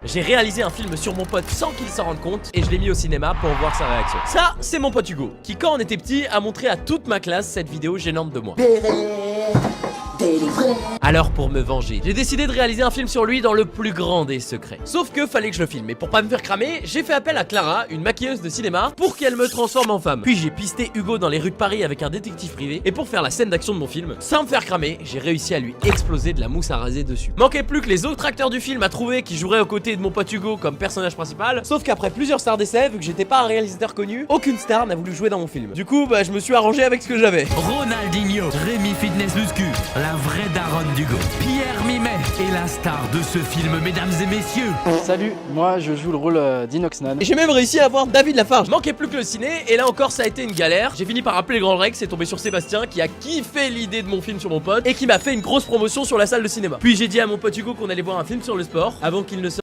J'ai réalisé un film sur mon pote sans qu'il s'en rende compte et je l'ai mis au cinéma pour voir sa réaction. Ça, c'est mon pote Hugo, qui quand on était petit a montré à toute ma classe cette vidéo gênante de moi. Alors pour me venger, j'ai décidé de réaliser un film sur lui dans le plus grand des secrets. Sauf que fallait que je le filme, et pour pas me faire cramer, j'ai fait appel à Clara, une maquilleuse de cinéma, pour qu'elle me transforme en femme. Puis j'ai pisté Hugo dans les rues de Paris avec un détective privé, et pour faire la scène d'action de mon film, sans me faire cramer, j'ai réussi à lui exploser de la mousse à raser dessus. Manquait plus que les autres acteurs du film à trouver qui joueraient aux côtés de mon pote Hugo comme personnage principal, sauf qu'après plusieurs stars d'essai, vu que j'étais pas un réalisateur connu, aucune star n'a voulu jouer dans mon film. Du coup, je me suis arrangé avec ce que j'avais. Ronaldinho, Rémi Fitness Muscu, la vraie daronne d'Hugo, Pierre Mimet est la star de ce film, mesdames et messieurs. Salut, moi je joue le rôle d'Inoxnan. Et j'ai même réussi à avoir David Lafarge. Manquait plus que le ciné, et là encore ça a été une galère. J'ai fini par appeler le Grand Rex, c'est tombé sur Sébastien qui a kiffé l'idée de mon film sur mon pote et qui m'a fait une grosse promotion sur la salle de cinéma. Puis j'ai dit à mon pote Hugo qu'on allait voir un film sur le sport avant qu'il ne se